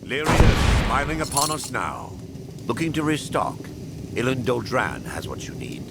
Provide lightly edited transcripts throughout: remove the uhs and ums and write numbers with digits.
Lyria's smiling upon us now. Looking to restock. Do'Urdena has what you need.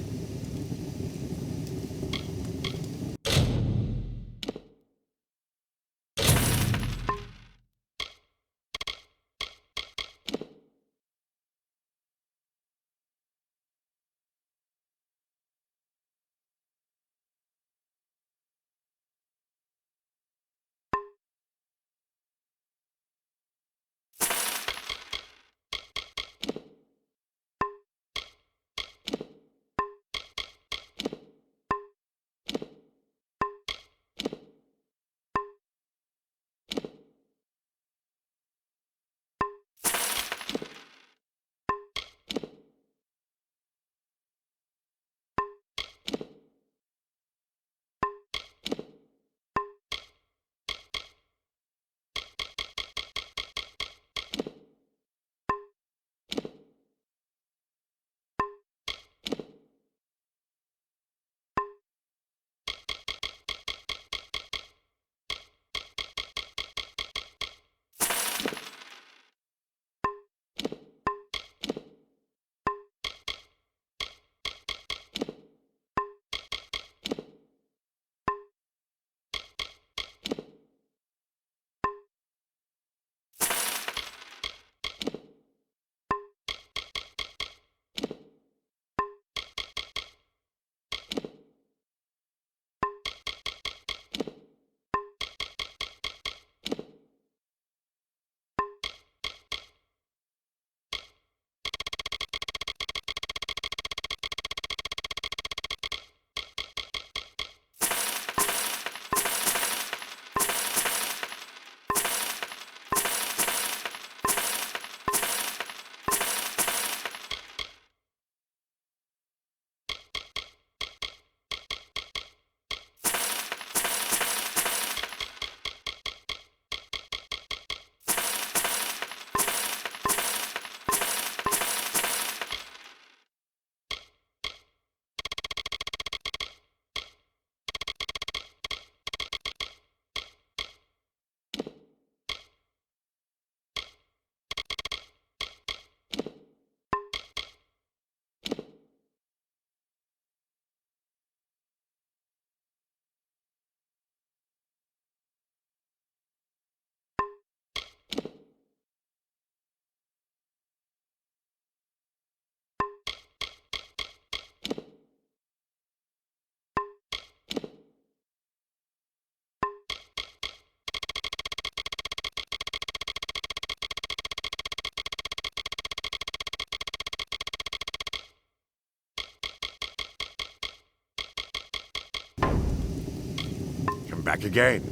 Back again.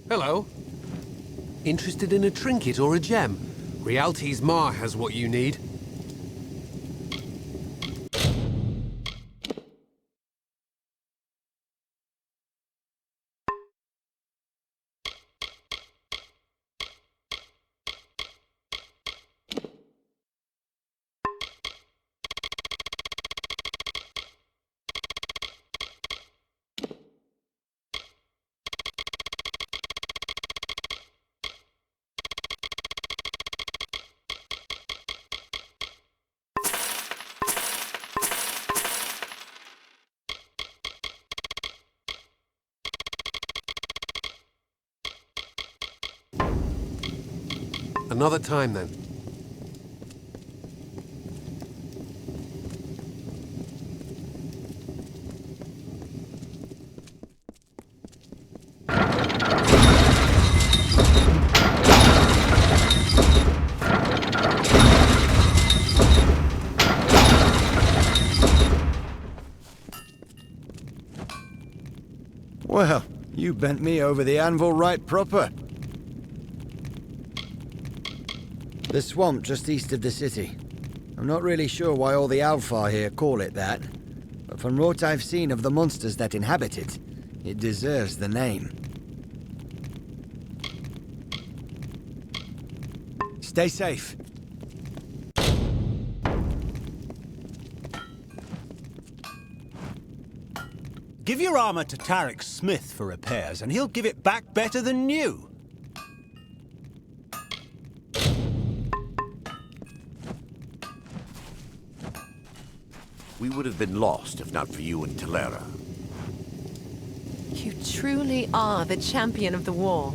Hello. Interested in a trinket or a gem? Rialti's Ma has what you need. Another time, then. Well, you bent me over the anvil right proper. The swamp just east of the city. I'm not really sure why all the Alpha here call it that, but from what I've seen of the monsters that inhabit it, it deserves the name. Stay safe. Give your armor to Tarek's smith for repairs, and he'll give it back better than new. We would have been lost if not for you and Talera. You truly are the champion of the war.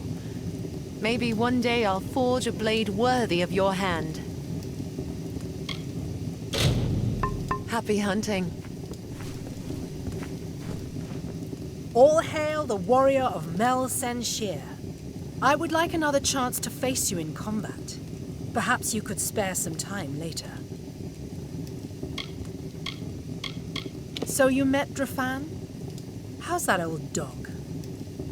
Maybe one day I'll forge a blade worthy of your hand. Happy hunting. All hail the warrior of Mel Senshir. I would like another chance to face you in combat. Perhaps you could spare some time later. So you met Drafan? How's that old dog?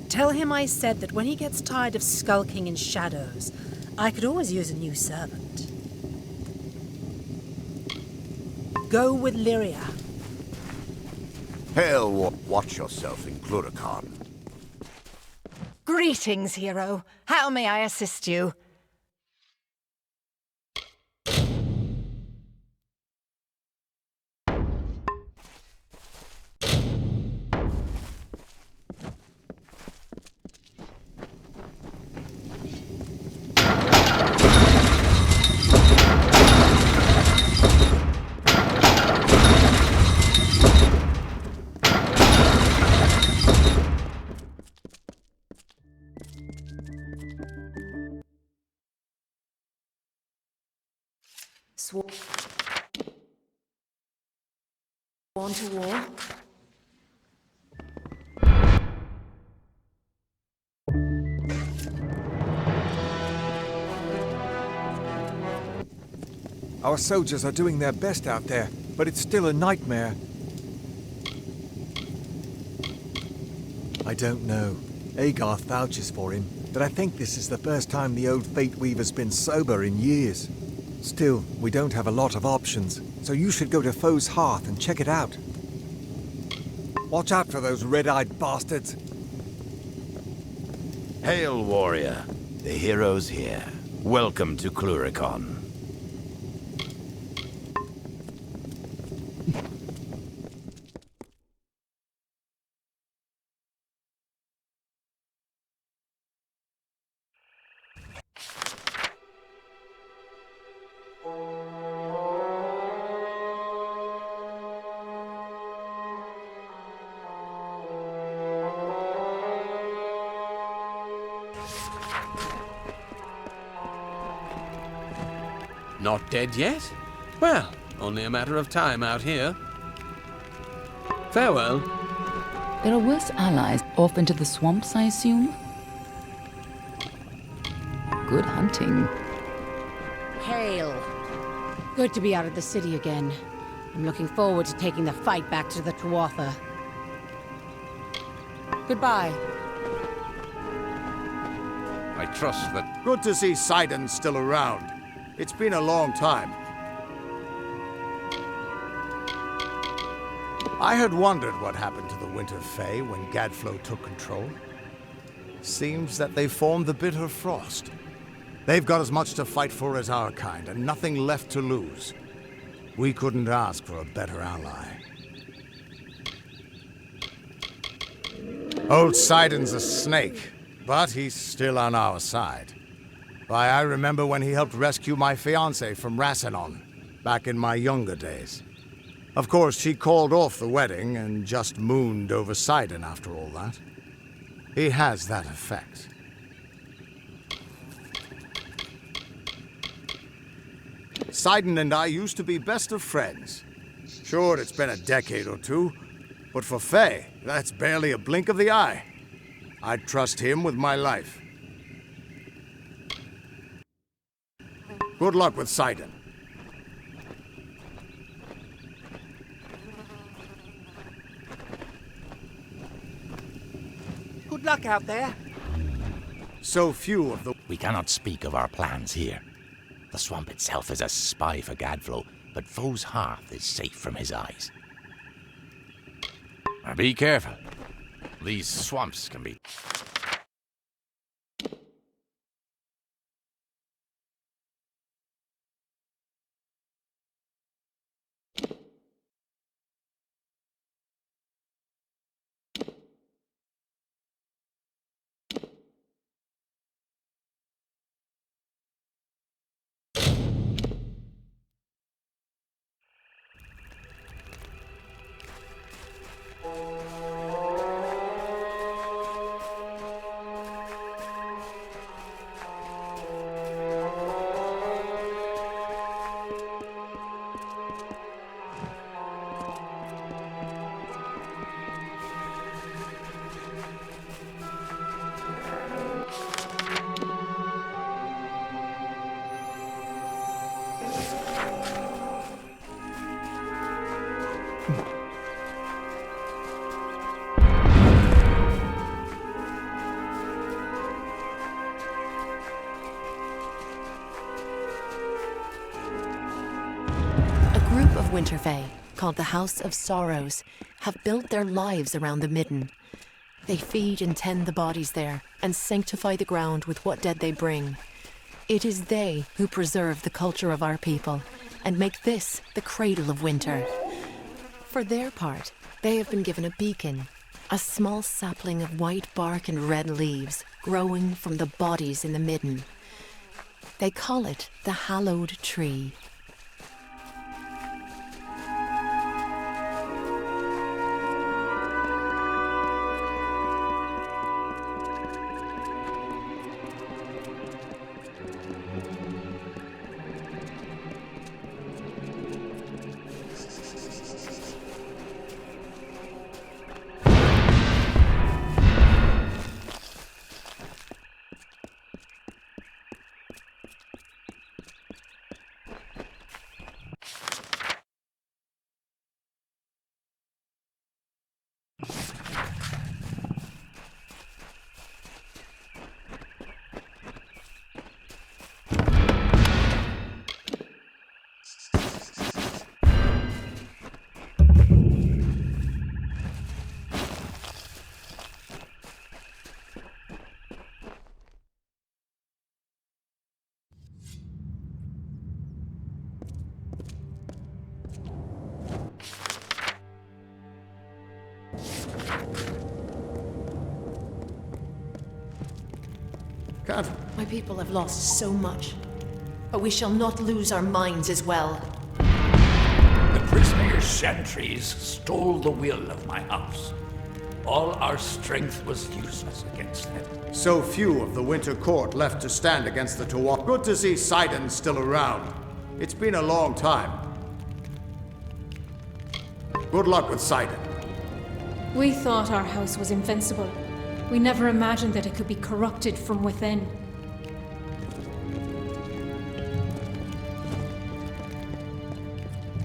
Tell him I said that when he gets tired of skulking in shadows, I could always use a new servant. Go with Lyria. Hail, watch yourself in Cluricon. Greetings, hero. How may I assist you? Sworn to war? Our soldiers are doing their best out there, but it's still a nightmare. I don't know. Agarth vouches for him, but I think this is the first time the old Fate Weaver's been sober in years. Still, we don't have a lot of options, so you should go to Foe's Hearth and check it out. Watch out for those red-eyed bastards. Hail, warrior. The hero's here. Welcome to Cluricon. Not dead yet? Well, only a matter of time out here. Farewell. There are worse allies off into the swamps, I assume? Good hunting. Hail. Good to be out of the city again. I'm looking forward to taking the fight back to the Tuatha. Goodbye. I trust that... Good to see Sidon's still around. It's been a long time. I had wondered what happened to the Winter Fae when Gadflow took control. Seems that they formed the Bitter Frost. They've got as much to fight for as our kind, and nothing left to lose. We couldn't ask for a better ally. Old Sidon's a snake, but he's still on our side. Why, I remember when he helped rescue my fiancée from Rassanon, back in my younger days. Of course, she called off the wedding and just mooned over Sidon after all that. He has that effect. Sidon and I used to be best of friends. Sure, it's been a decade or two, but for Faye, that's barely a blink of the eye. I'd trust him with my life. Good luck with Sidon. Good luck out there. So few of the... We cannot speak of our plans here. The swamp itself is a spy for Gadflow, but Foe's Hearth is safe from his eyes. Now be careful. These swamps can be... Winter Fae, called the House of Sorrows, have built their lives around the Midden. They feed and tend the bodies there, and sanctify the ground with what dead they bring. It is they who preserve the culture of our people, and make this the cradle of winter. For their part, they have been given a beacon, a small sapling of white bark and red leaves, growing from the bodies in the Midden. They call it the Hallowed Tree. My people have lost so much, but we shall not lose our minds as well. The Prisma's sentries stole the will of my house. All our strength was useless against them. So few of the Winter Court left to stand against the Tuatha. Good to see Sidon still around. It's been a long time. Good luck with Sidon. We thought our house was invincible. We never imagined that it could be corrupted from within.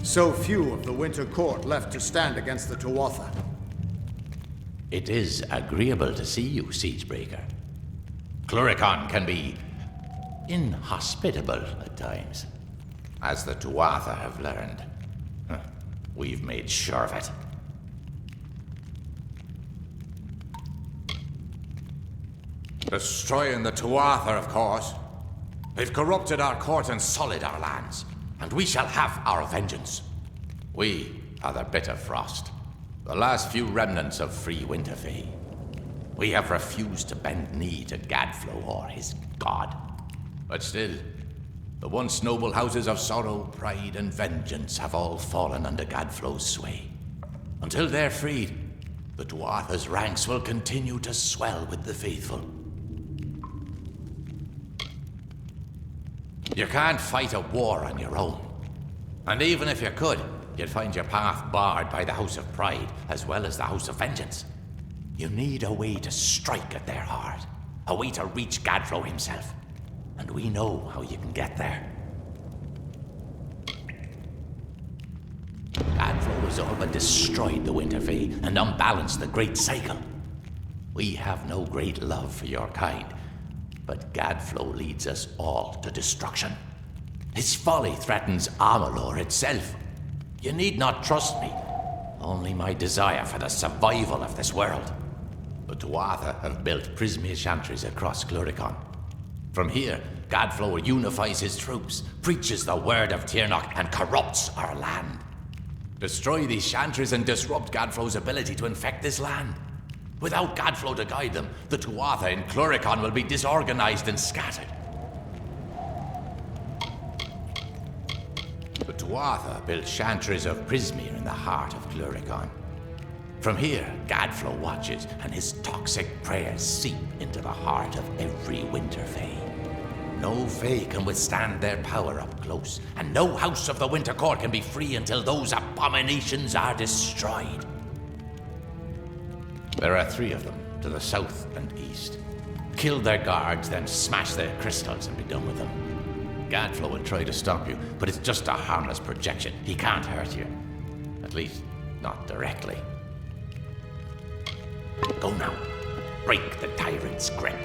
So few of the Winter Court left to stand against the Tuatha. It is agreeable to see you, Siegebreaker. Cluricon can be inhospitable at times, as the Tuatha have learned. We've made sure of it. Destroying the Tuatha, of course. They've corrupted our court and sullied our lands, and we shall have our vengeance. We are the bitter frost, the last few remnants of free Winterfell. We have refused to bend knee to Gadflow or his god. But still, the once noble houses of sorrow, pride, and vengeance have all fallen under Gadflow's sway. Until they're freed, the Tuatha's ranks will continue to swell with the faithful. You can't fight a war on your own. And even if you could, you'd find your path barred by the House of Pride, as well as the House of Vengeance. You need a way to strike at their heart, a way to reach Gadflow himself. And we know how you can get there. Gadflow has all but destroyed the Winterfell and unbalanced the Great Cycle. We have no great love for your kind, but Gadflow leads us all to destruction. His folly threatens Amalur itself. You need not trust me, only my desire for the survival of this world. The Tuatha have built Prisma's chantries across Cluricon. From here, Gadflow unifies his troops, preaches the word of Tirnoch, and corrupts our land. Destroy these chantries and disrupt Gadflow's ability to infect this land. Without Gadflow to guide them, the Tuatha in Cluricon will be disorganized and scattered. The Tuatha built chantries of Prismere in the heart of Cluricon. From here, Gadflow watches, and his toxic prayers seep into the heart of every winter fae. No fae can withstand their power up close, and no house of the Winter Court can be free until those abominations are destroyed. There are 3 of them, to the south and east. Kill their guards, then smash their crystals and be done with them. Gadflow will try to stop you, but it's just a harmless projection. He can't hurt you. At least, not directly. Go now. Break the tyrant's grip.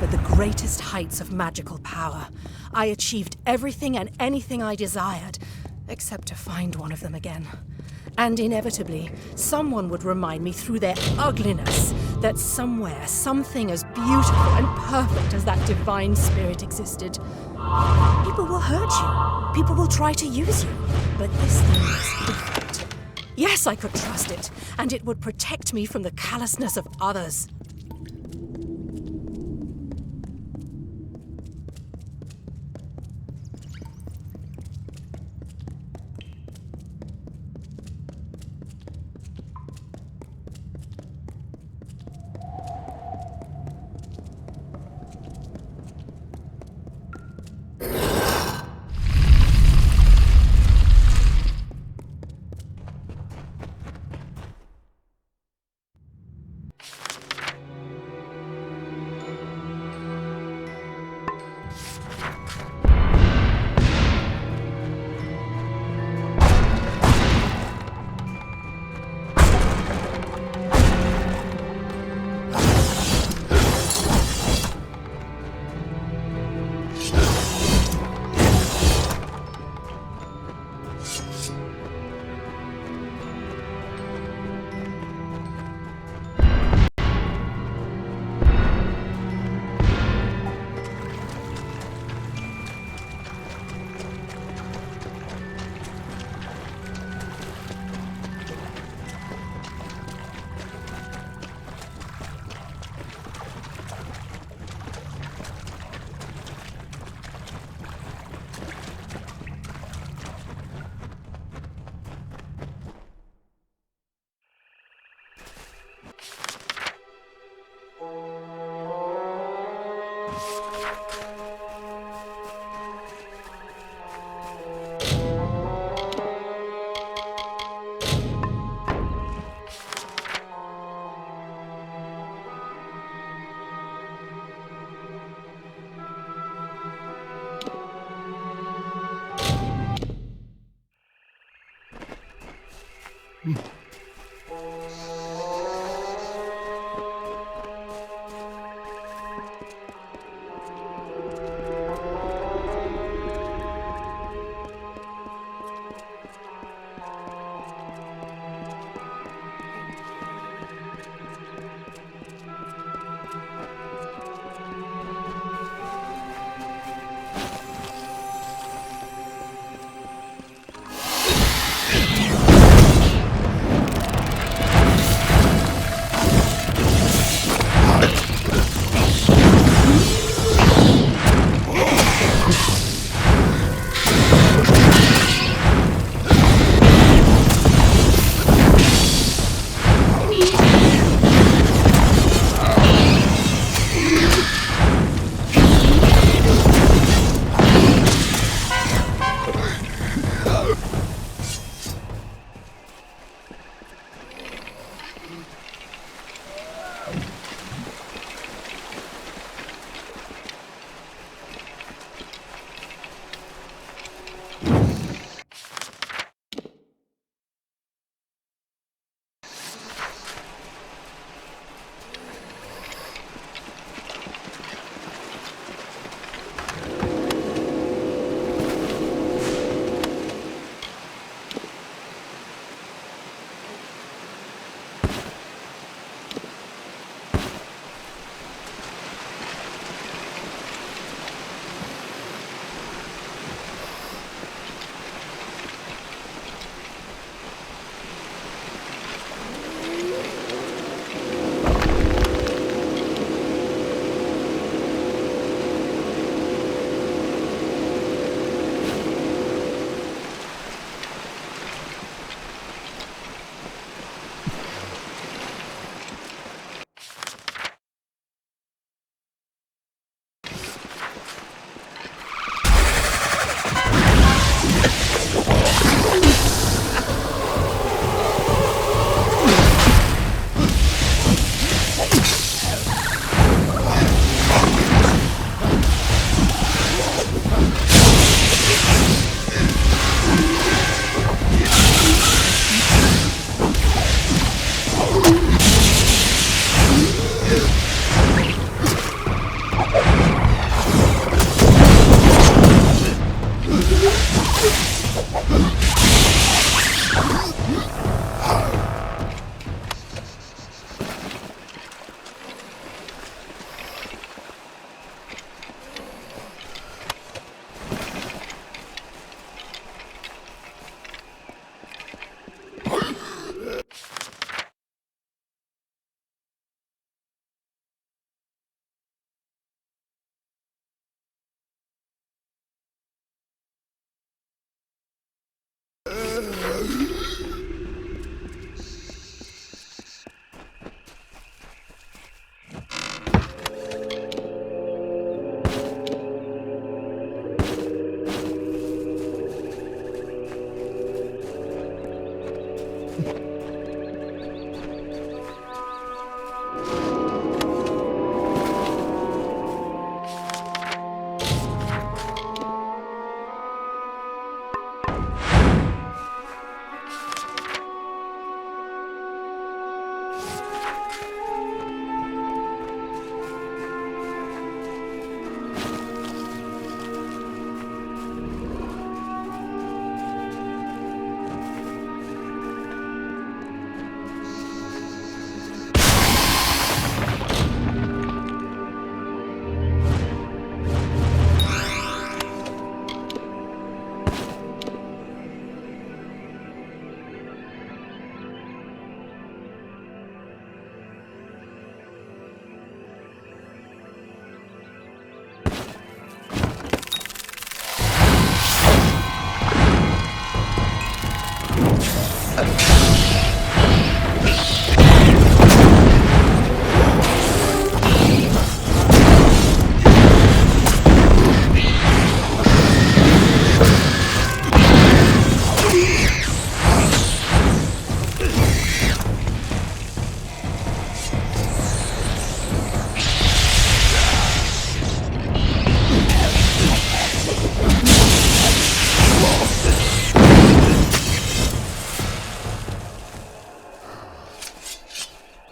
The greatest heights of magical power. I achieved everything and anything I desired, except to find one of them again. And inevitably, someone would remind me through their ugliness that somewhere, something as beautiful and perfect as that divine spirit existed. People will hurt you. People will try to use you. But this thing is different. Yes, I could trust it, and it would protect me from the callousness of others.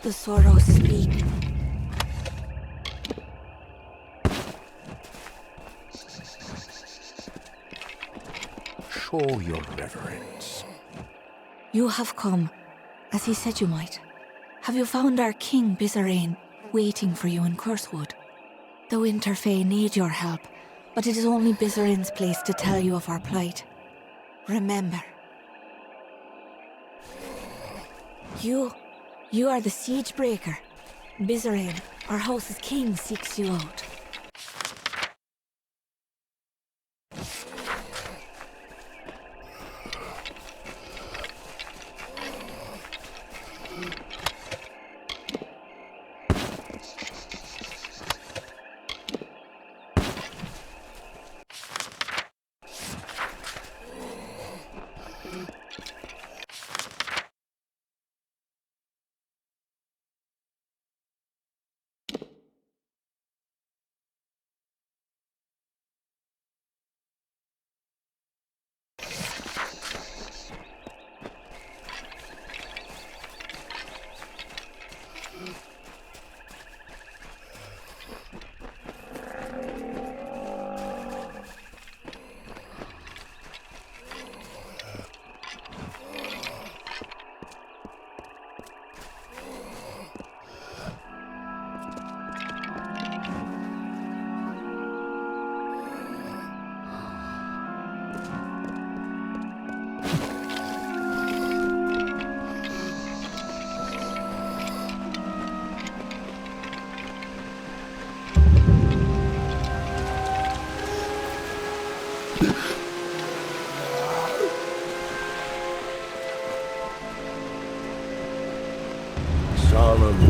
The sorrows speak. Show your reverence. You have come, as he said you might. Have you found our king, Bizarrain, waiting for you in Cursewood? The Winter Fae need your help, but it is only Bizarrain's place to tell you of our plight. Remember. You are the siege breaker. Bizarrain, our house's king, seeks you out.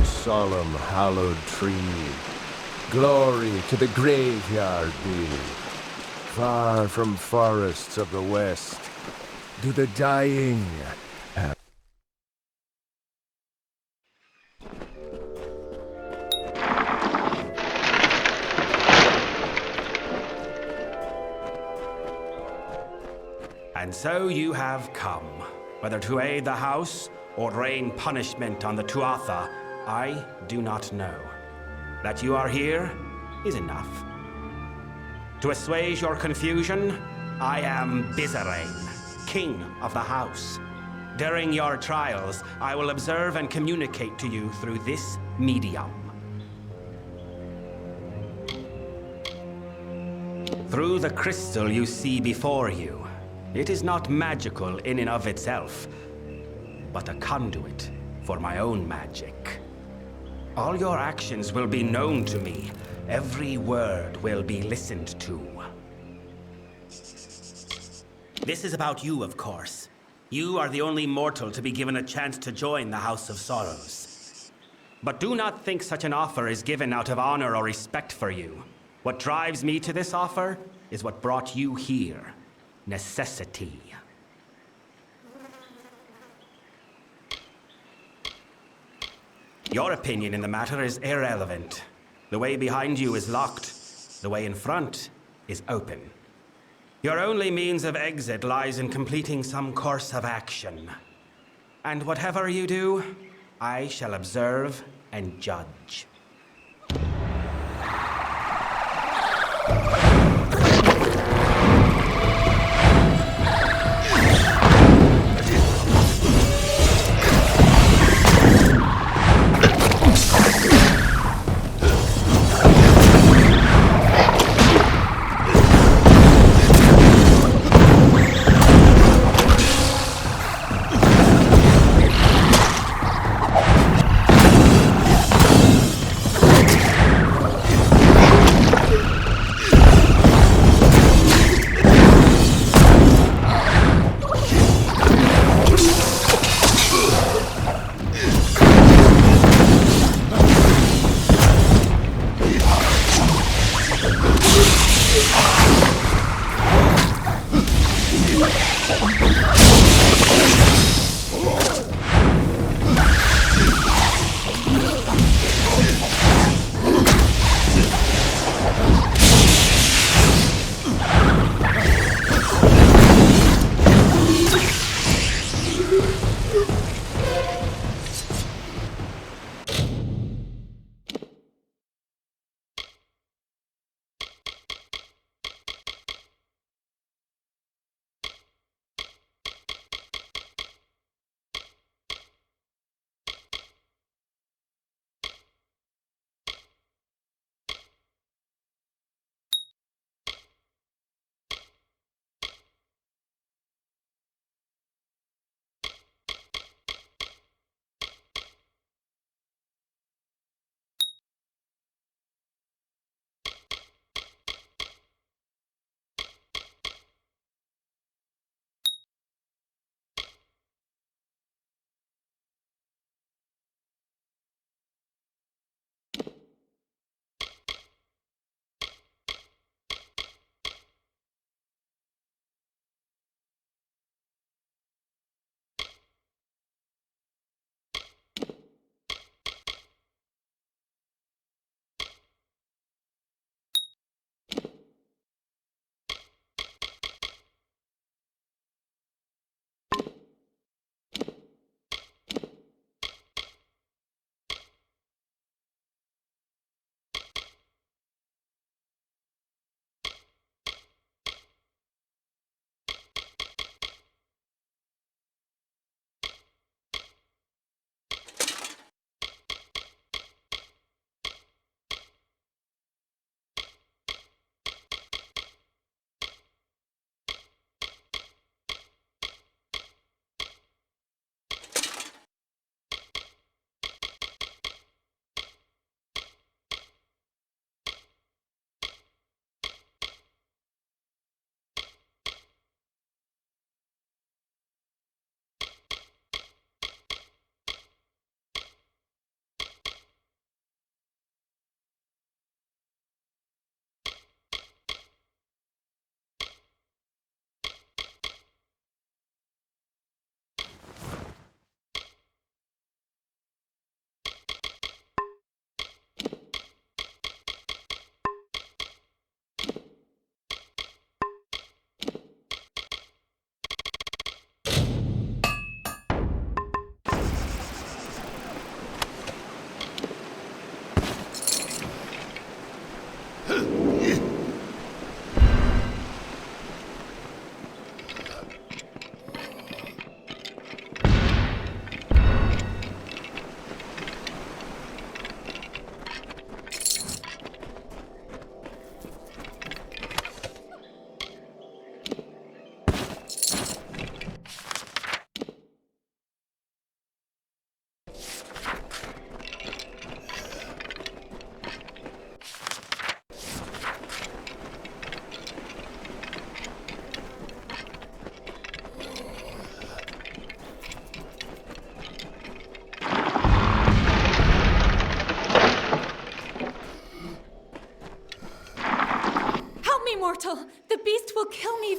Solemn, hallowed tree, glory to the graveyard be. Far from forests of the west, do the dying have... And so you have come, whether to aid the house or rain punishment on the Tuatha, I do not know. That you are here is enough. To assuage your confusion, I am Bizarrain, king of the house. During your trials, I will observe and communicate to you through this medium. Through the crystal you see before you, it is not magical in and of itself, but a conduit for my own magic. All your actions will be known to me. Every word will be listened to. This is about you, of course. You are the only mortal to be given a chance to join the House of Sorrows. But do not think such an offer is given out of honor or respect for you. What drives me to this offer is what brought you here. Necessity. Your opinion in the matter is irrelevant. The way behind you is locked. The way in front is open. Your only means of exit lies in completing some course of action. And whatever you do, I shall observe and judge.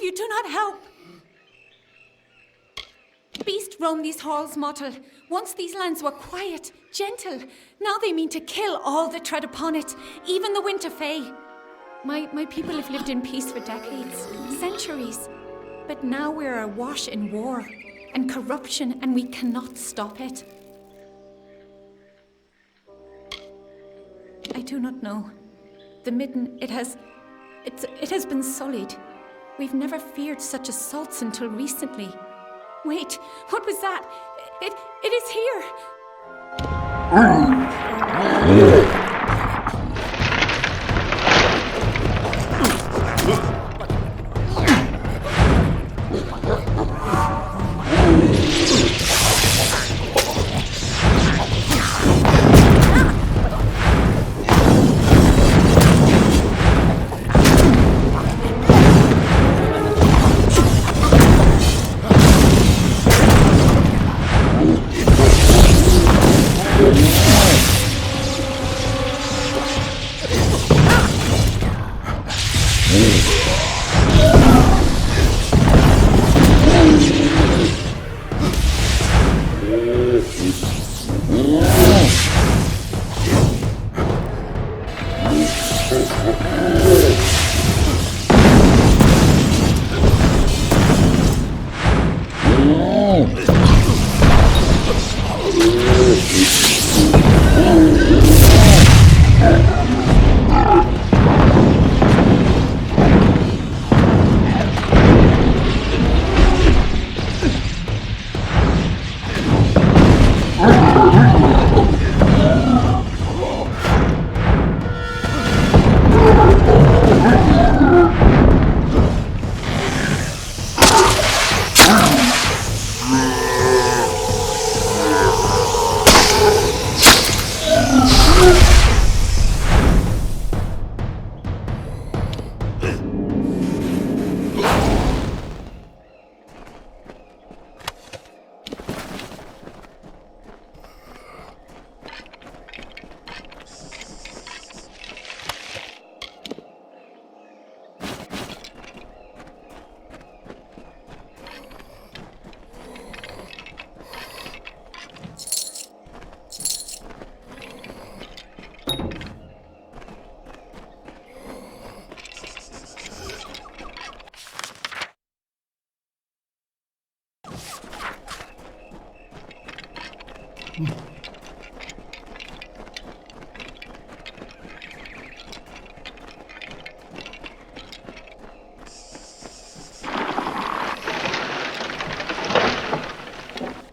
you do not help. Beast roam these halls, mortal. Once these lands were quiet, gentle. Now they mean to kill all that tread upon it, even the winter fae. My people have lived in peace for decades, centuries. But now we're awash in war and corruption, and we cannot stop it. I do not know. The midden, it has been sullied. We've never feared such assaults until recently. Wait, what was that? It is here!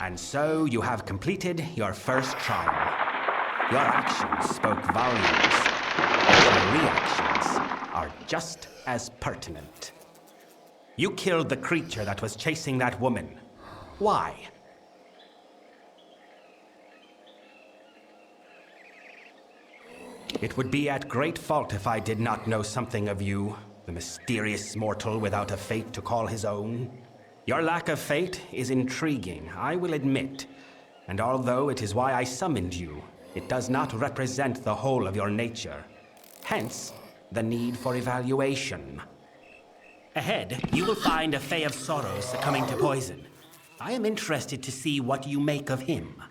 And so you have completed your first trial. Your actions spoke volumes. Your reactions are just as pertinent. You killed the creature that was chasing that woman. Why? It would be at great fault if I did not know something of you, the mysterious mortal without a fate to call his own. Your lack of fate is intriguing, I will admit. And although it is why I summoned you, it does not represent the whole of your nature. Hence, the need for evaluation. Ahead, you will find a Fae of Sorrows succumbing to poison. I am interested to see what you make of him.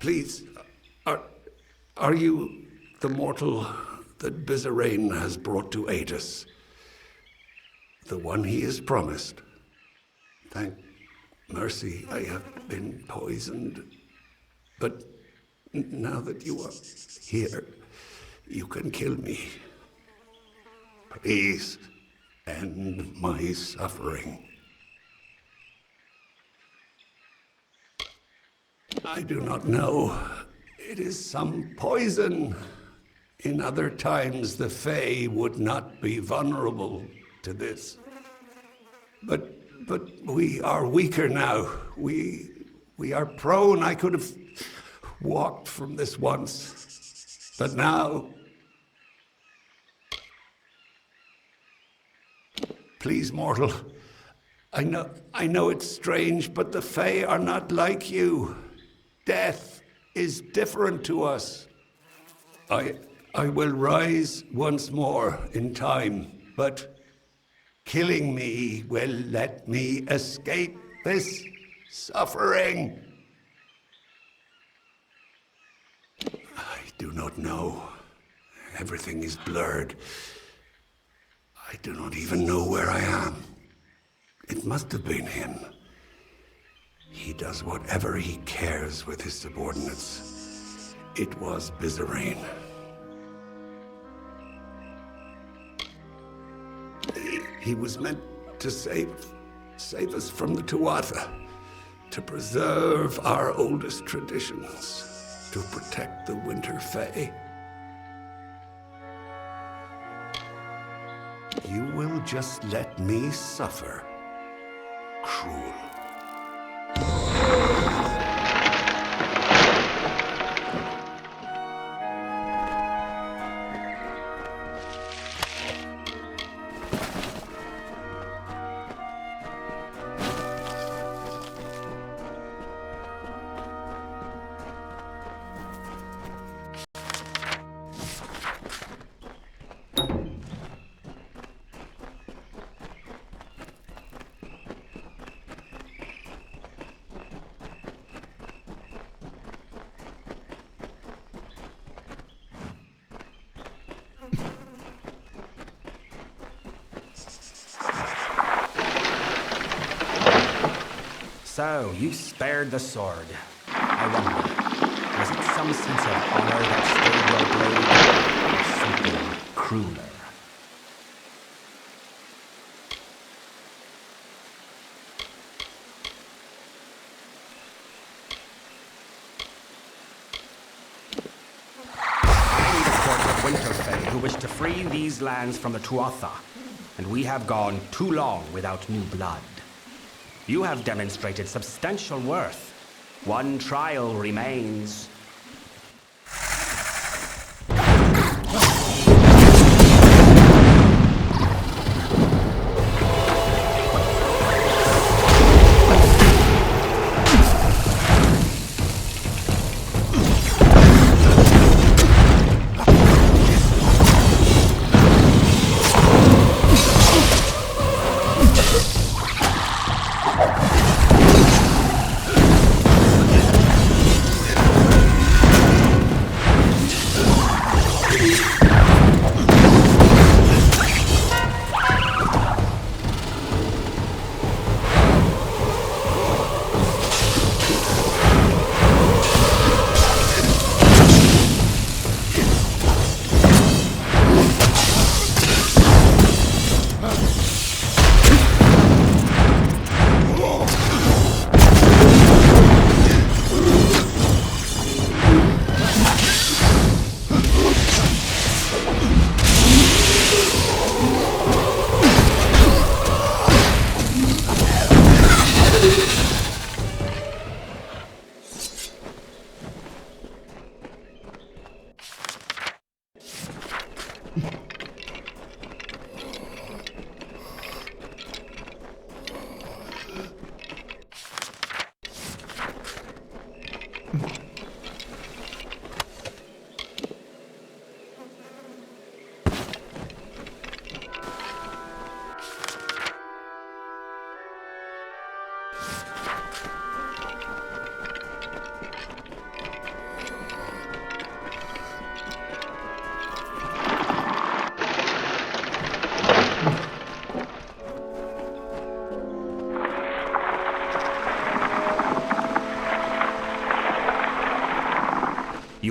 Please, are you the mortal that Bizarrain has brought to aid us? The one he is promised? Thank mercy, I have been poisoned. But now that you are here, you can kill me. Please, end my suffering. I do not know. It is some poison. In other times, the Fae would not be vulnerable to this. But we are weaker now. We are prone. I could have walked from this once. But now... Please, mortal. I know it's strange, but the Fae are not like you. Death is different to us. I will rise once more in time, but killing me will let me escape this suffering. I do not know. Everything is blurred. I do not even know where I am. It must have been him. He does whatever he cares with his subordinates. It was Bizarrain. He was meant to save us from the Tuatha, to preserve our oldest traditions, to protect the Winter Fae. You will just let me suffer, cruel. So, you spared the sword. I wonder, was it some sense of honor that stayed your blade, or something crueler? I lead a court of Winter Fae who wish to free these lands from the Tuatha, and we have gone too long without new blood. You have demonstrated substantial worth. One trial remains.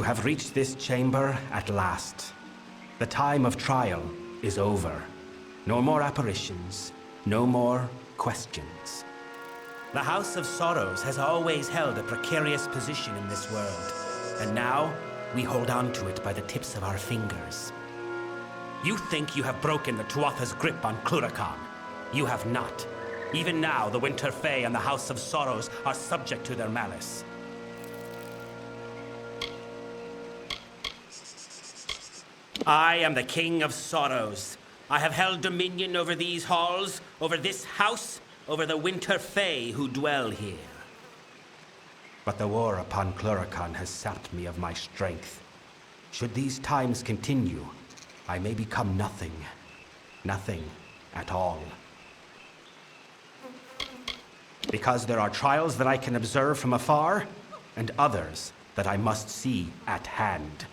have reached this chamber at last. The time of trial is over. No more apparitions, no more questions. The House of Sorrows has always held a precarious position in this world, and now we hold on to it by the tips of our fingers. You think you have broken the Tuatha's grip on Cluracan. You have not. Even now, the Winter Fae and the House of Sorrows are subject to their malice. I am the King of Sorrows. I have held dominion over these halls, over this house, over the Winter Fae who dwell here. But the war upon Cluracan has sapped me of my strength. Should these times continue, I may become nothing. Nothing at all. Because there are trials that I can observe from afar, and others that I must see at hand.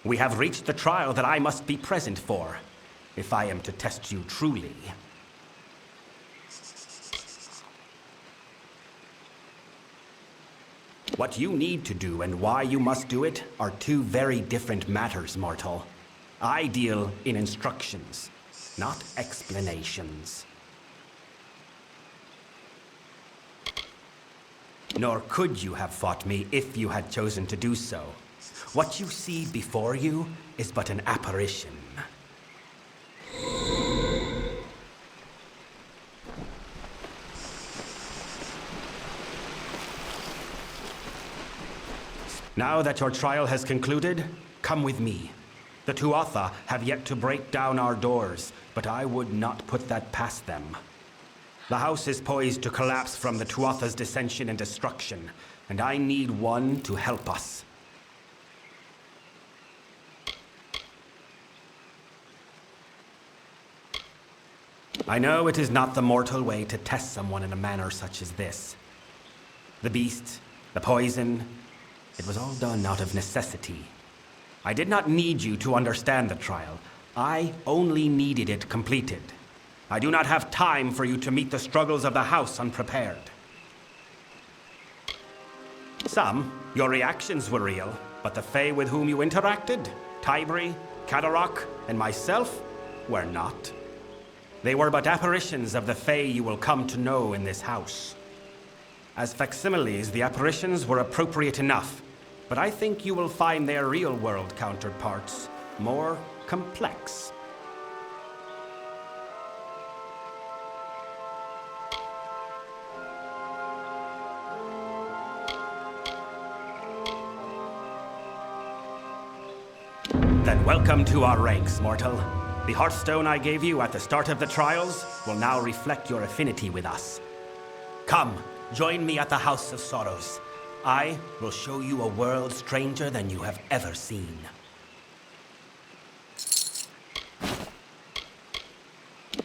We have reached the trial that I must be present for, if I am to test you truly. What you need to do and why you must do it are two very different matters, mortal. I deal in instructions, not explanations. Nor could you have fought me if you had chosen to do so. What you see before you is but an apparition. Now that your trial has concluded, come with me. The Tuatha have yet to break down our doors, but I would not put that past them. The house is poised to collapse from the Tuatha's dissension and destruction, and I need one to help us. I know it is not the mortal way to test someone in a manner such as this. The beast, the poison, it was all done out of necessity. I did not need you to understand the trial. I only needed it completed. I do not have time for you to meet the struggles of the house unprepared. Your reactions were real, but the Fae with whom you interacted, Tybri, Kadarok, and myself, were not. They were but apparitions of the Fae you will come to know in this house. As facsimiles, the apparitions were appropriate enough, but I think you will find their real-world counterparts more complex. Then welcome to our ranks, mortal. The Hearthstone I gave you at the start of the trials will now reflect your affinity with us. Come, join me at the House of Sorrows. I will show you a world stranger than you have ever seen.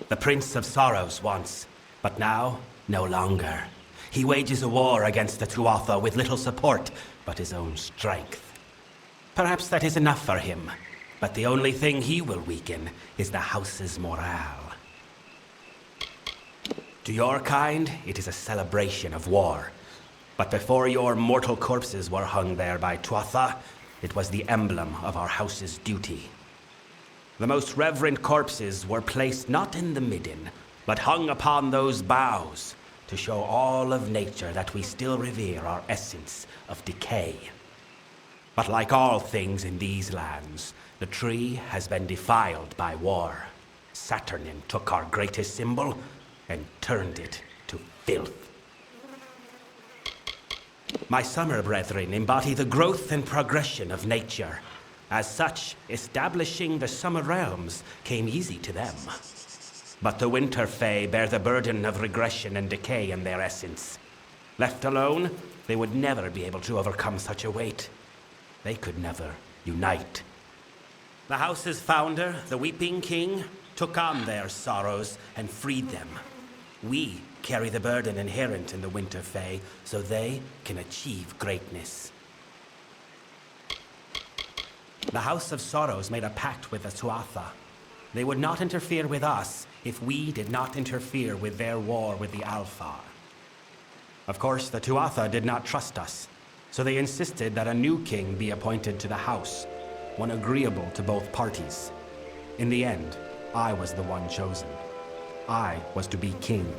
The Prince of Sorrows once, but now, no longer. He wages a war against the Tuatha with little support but his own strength. Perhaps that is enough for him, but the only thing he will weaken is the house's morale. To your kind, it is a celebration of war. But before your mortal corpses were hung there by Tuatha, it was the emblem of our house's duty. The most reverend corpses were placed not in the midden, but hung upon those boughs to show all of nature that we still revere our essence of decay. But like all things in these lands, the tree has been defiled by war. Saturnin took our greatest symbol and turned it to filth. My summer brethren embody the growth and progression of nature. As such, establishing the summer realms came easy to them. But the winter fae bear the burden of regression and decay in their essence. Left alone, they would never be able to overcome such a weight. They could never unite. The house's founder, the Weeping King, took on their sorrows and freed them. We carry the burden inherent in the Winter Fae so they can achieve greatness. The House of Sorrows made a pact with the Tuatha. They would not interfere with us if we did not interfere with their war with the Alfar. Of course, the Tuatha did not trust us, So they insisted that a new king be appointed to the house, one agreeable to both parties. In the end, I was the one chosen. I was to be king.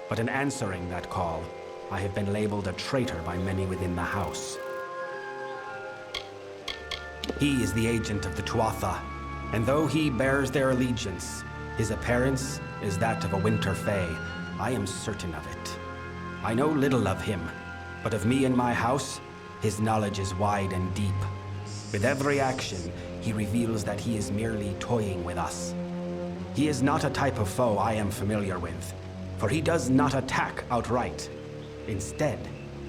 But in answering that call, I have been labeled a traitor by many within the house. He is the agent of the Tuatha, and though he bears their allegiance, his appearance is that of a winter fae. I am certain of it. I know little of him, but of me and my house, his knowledge is wide and deep. With every action, he reveals that he is merely toying with us. He is not a type of foe I am familiar with, for he does not attack outright. Instead,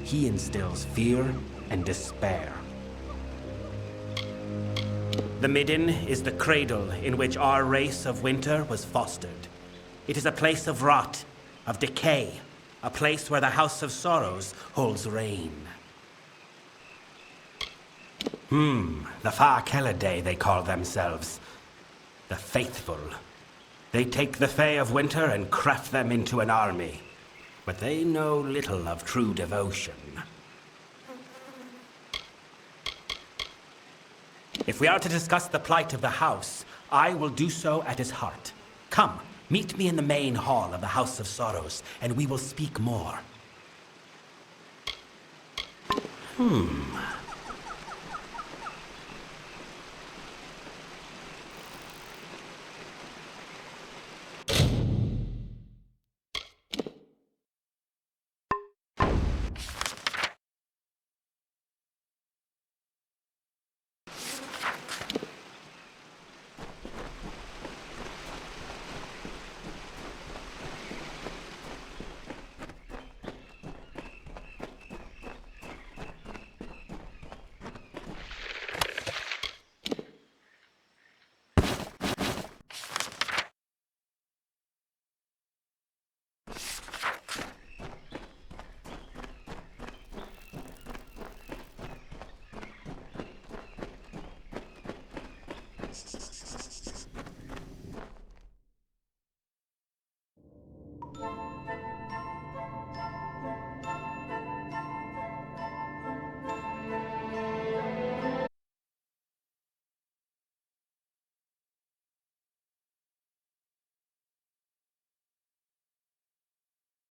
he instills fear and despair. The Midden is the cradle in which our race of winter was fostered. It is a place of rot, of decay, a place where the House of Sorrows holds reign. The Fa'Kelidae they call themselves. The Faithful. They take the Fae of Winter and craft them into an army. But they know little of true devotion. If we are to discuss the plight of the house, I will do so at his heart. Come, meet me in the main hall of the House of Sorrows, and we will speak more.